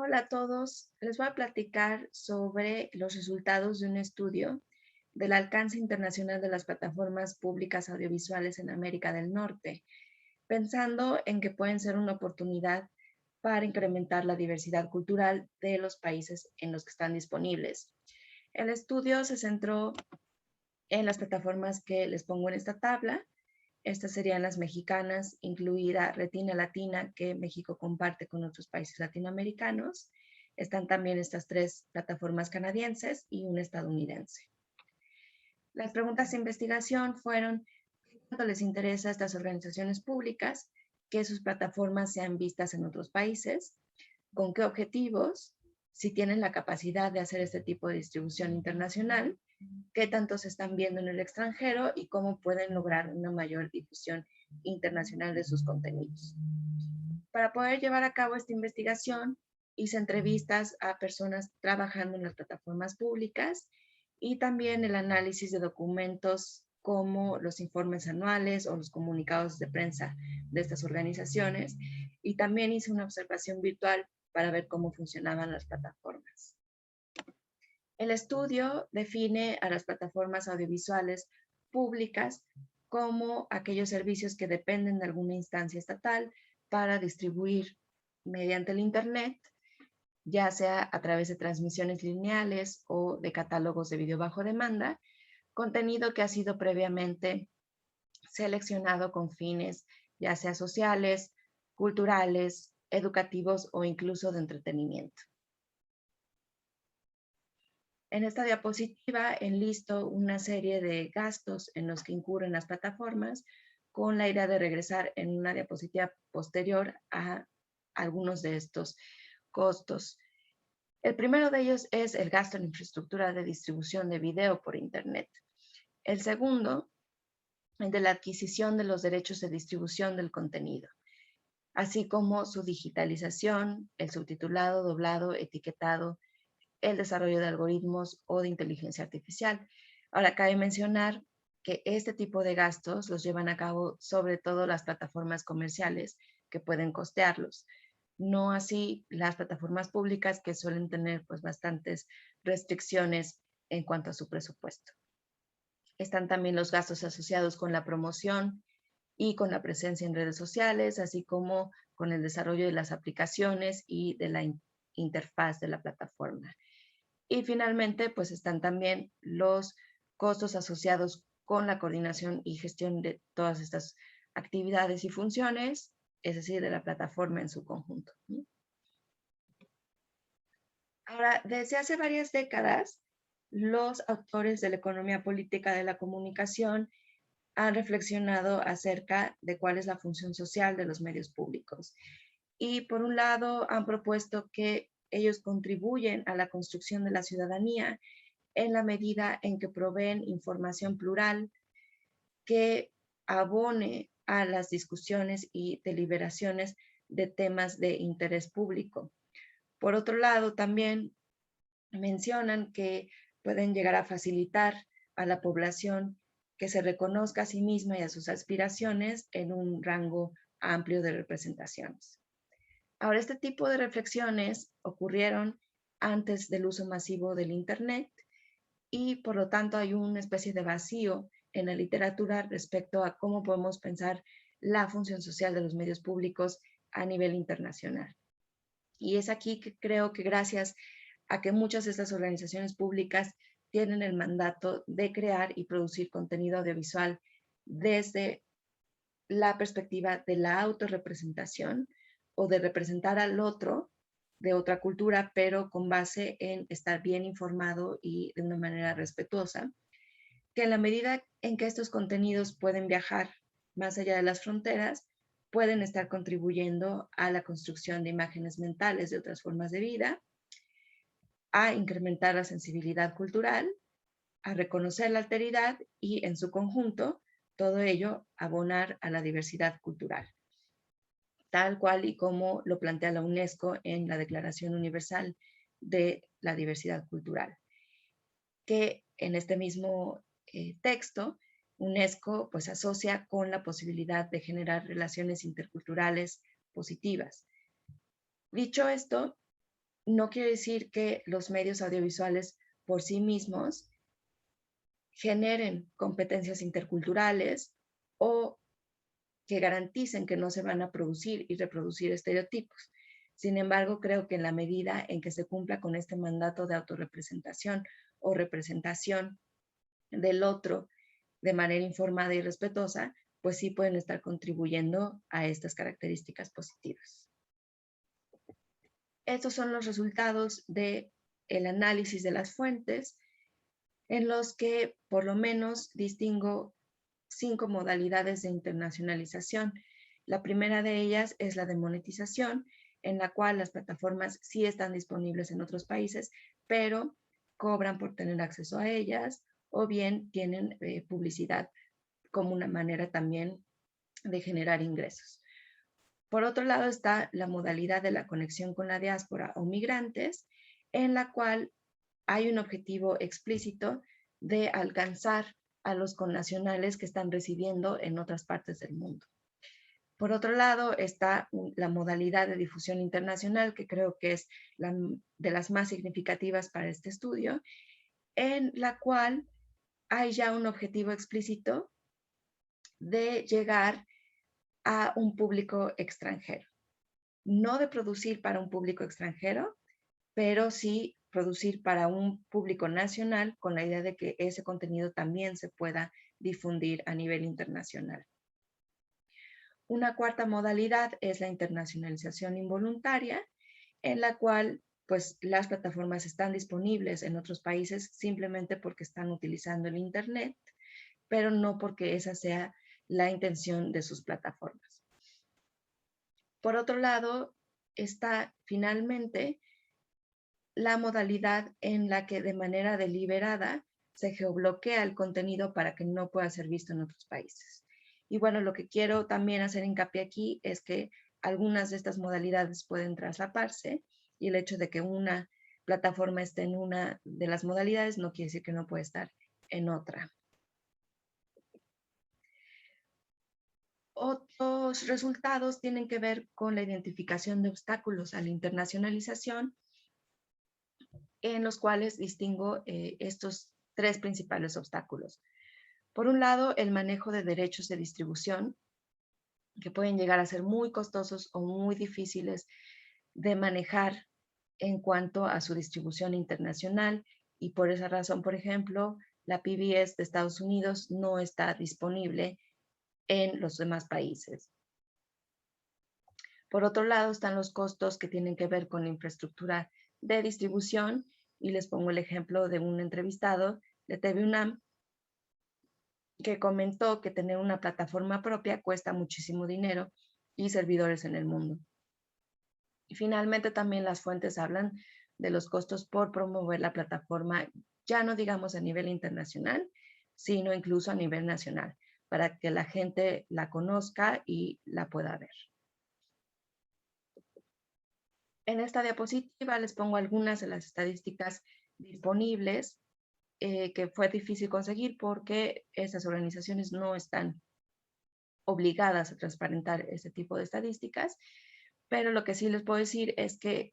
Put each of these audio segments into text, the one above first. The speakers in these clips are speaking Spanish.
Hola a todos, les voy a platicar sobre los resultados de un estudio del alcance internacional de las plataformas públicas audiovisuales en América del Norte, pensando en que pueden ser una oportunidad para incrementar la diversidad cultural de los países en los que están disponibles. El estudio se centró en las plataformas que les pongo en esta tabla. Estas serían las mexicanas, incluida Retina Latina, que México comparte con otros países latinoamericanos. Están también estas tres plataformas canadienses y una estadounidense. Las preguntas de investigación fueron: ¿qué tanto les interesa a estas organizaciones públicas que sus plataformas sean vistas en otros países? ¿Con qué objetivos? Si tienen la capacidad de hacer este tipo de distribución internacional, qué tanto se están viendo en el extranjero y cómo pueden lograr una mayor difusión internacional de sus contenidos. Para poder llevar a cabo esta investigación, hice entrevistas a personas trabajando en las plataformas públicas y también el análisis de documentos como los informes anuales o los comunicados de prensa de estas organizaciones, y también hice una observación virtual para ver cómo funcionaban las plataformas. El estudio define a las plataformas audiovisuales públicas como aquellos servicios que dependen de alguna instancia estatal para distribuir mediante el Internet, ya sea a través de transmisiones lineales o de catálogos de video bajo demanda, contenido que ha sido previamente seleccionado con fines ya sea sociales, culturales, educativos o incluso de entretenimiento. En esta diapositiva enlisto una serie de gastos en los que incurren las plataformas, con la idea de regresar en una diapositiva posterior a algunos de estos costos. El primero de ellos es el gasto en infraestructura de distribución de video por Internet. El segundo, el de la adquisición de los derechos de distribución del contenido, así como su digitalización, el subtitulado, doblado, etiquetado, el desarrollo de algoritmos o de inteligencia artificial. Ahora, cabe mencionar que este tipo de gastos los llevan a cabo sobre todo las plataformas comerciales que pueden costearlos, no así las plataformas públicas, que suelen tener pues bastantes restricciones en cuanto a su presupuesto. Están también los gastos asociados con la promoción y con la presencia en redes sociales, así como con el desarrollo de las aplicaciones y de la interfaz de la plataforma. Y finalmente, pues están también los costos asociados con la coordinación y gestión de todas estas actividades y funciones, es decir, de la plataforma en su conjunto. Ahora, desde hace varias décadas, los autores de la economía política de la comunicación han reflexionado acerca de cuál es la función social de los medios públicos. Y por un lado, han propuesto que ellos contribuyen a la construcción de la ciudadanía en la medida en que proveen información plural que abone a las discusiones y deliberaciones de temas de interés público. Por otro lado, también mencionan que pueden llegar a facilitar a la población que se reconozca a sí misma y a sus aspiraciones en un rango amplio de representaciones. Ahora, este tipo de reflexiones ocurrieron antes del uso masivo del Internet, y por lo tanto hay una especie de vacío en la literatura respecto a cómo podemos pensar la función social de los medios públicos a nivel internacional. Y es aquí que creo que, gracias a que muchas de estas organizaciones públicas tienen el mandato de crear y producir contenido audiovisual desde la perspectiva de la autorrepresentación o de representar al otro de otra cultura, pero con base en estar bien informado y de una manera respetuosa, que en la medida en que estos contenidos pueden viajar más allá de las fronteras, pueden estar contribuyendo a la construcción de imágenes mentales de otras formas de vida, a incrementar la sensibilidad cultural, a reconocer la alteridad y, en su conjunto, todo ello abonar a la diversidad cultural, tal cual y como lo plantea la UNESCO en la Declaración Universal de la Diversidad Cultural, que en este mismo texto UNESCO pues asocia con la posibilidad de generar relaciones interculturales positivas. Dicho esto, no quiere decir que los medios audiovisuales por sí mismos generen competencias interculturales o que garanticen que no se van a producir y reproducir estereotipos. Sin embargo, creo que en la medida en que se cumpla con este mandato de autorrepresentación o representación del otro de manera informada y respetuosa, pues sí pueden estar contribuyendo a estas características positivas. Estos son los resultados del análisis de las fuentes, en los que por lo menos distingo 5 modalidades de internacionalización. La primera de ellas es la de monetización, en la cual las plataformas sí están disponibles en otros países, pero cobran por tener acceso a ellas o bien tienen publicidad como una manera también de generar ingresos. Por otro lado está la modalidad de la conexión con la diáspora o migrantes, en la cual hay un objetivo explícito de alcanzar a los connacionales que están residiendo en otras partes del mundo. Por otro lado está la modalidad de difusión internacional, que creo que es de las más significativas para este estudio, en la cual hay ya un objetivo explícito de llegar a un público extranjero. No de producir para un público extranjero, pero sí producir para un público nacional con la idea de que ese contenido también se pueda difundir a nivel internacional. Una cuarta modalidad es la internacionalización involuntaria, en la cual pues las plataformas están disponibles en otros países simplemente porque están utilizando el Internet, pero no porque esa sea la intención de sus plataformas. Por otro lado, está finalmente la modalidad en la que de manera deliberada se geobloquea el contenido para que no pueda ser visto en otros países. Y bueno, lo que quiero también hacer hincapié aquí es que algunas de estas modalidades pueden traslaparse y el hecho de que una plataforma esté en una de las modalidades no quiere decir que no puede estar en otra. Otros resultados tienen que ver con la identificación de obstáculos a la internacionalización, en los cuales distingo estos 3 principales obstáculos. Por un lado, el manejo de derechos de distribución, que pueden llegar a ser muy costosos o muy difíciles de manejar en cuanto a su distribución internacional, y por esa razón, por ejemplo, la PBS de Estados Unidos no está disponible en los demás países. Por otro lado, están los costos que tienen que ver con la infraestructura de distribución, y les pongo el ejemplo de un entrevistado de TV UNAM que comentó que tener una plataforma propia cuesta muchísimo dinero y servidores en el mundo. Y finalmente también las fuentes hablan de los costos por promover la plataforma, ya no digamos a nivel internacional, sino incluso a nivel nacional, para que la gente la conozca y la pueda ver. En esta diapositiva les pongo algunas de las estadísticas disponibles que fue difícil conseguir porque esas organizaciones no están obligadas a transparentar este tipo de estadísticas, pero lo que sí les puedo decir es que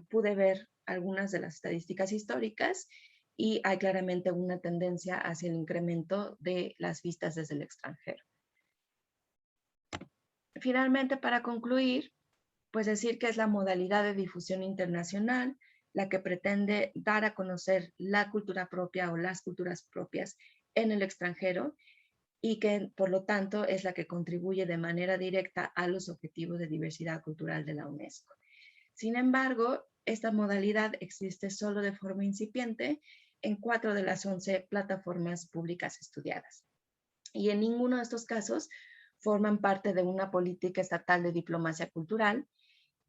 pude ver algunas de las estadísticas históricas y hay claramente una tendencia hacia el incremento de las vistas desde el extranjero. Finalmente, para concluir, pues decir que es la modalidad de difusión internacional la que pretende dar a conocer la cultura propia o las culturas propias en el extranjero y que por lo tanto es la que contribuye de manera directa a los objetivos de diversidad cultural de la UNESCO. Sin embargo, esta modalidad existe solo de forma incipiente en 4 de las 11 plataformas públicas estudiadas. Y en ninguno de estos casos forman parte de una política estatal de diplomacia cultural.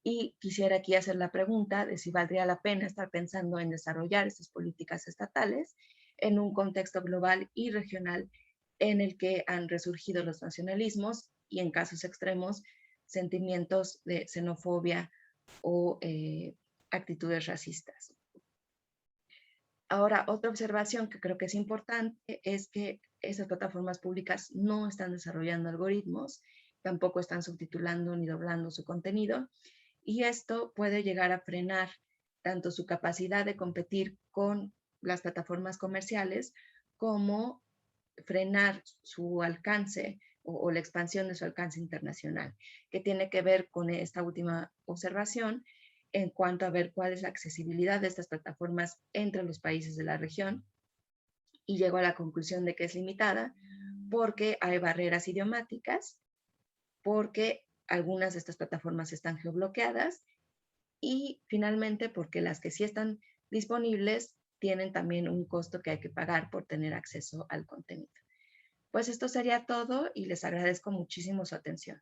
Y quisiera aquí hacer la pregunta de si valdría la pena estar pensando en desarrollar estas políticas estatales en un contexto global y regional en el que han resurgido los nacionalismos y en casos extremos sentimientos de xenofobia o actitudes racistas. Ahora, otra observación que creo que es importante es que esas plataformas públicas no están desarrollando algoritmos, tampoco están subtitulando ni doblando su contenido, y esto puede llegar a frenar tanto su capacidad de competir con las plataformas comerciales como frenar su alcance o la expansión de su alcance internacional, que tiene que ver con esta última observación en cuanto a ver cuál es la accesibilidad de estas plataformas entre los países de la región, y llego a la conclusión de que es limitada porque hay barreras idiomáticas, porque algunas de estas plataformas están geobloqueadas y finalmente porque las que sí están disponibles tienen también un costo que hay que pagar por tener acceso al contenido. Pues esto sería todo y les agradezco muchísimo su atención.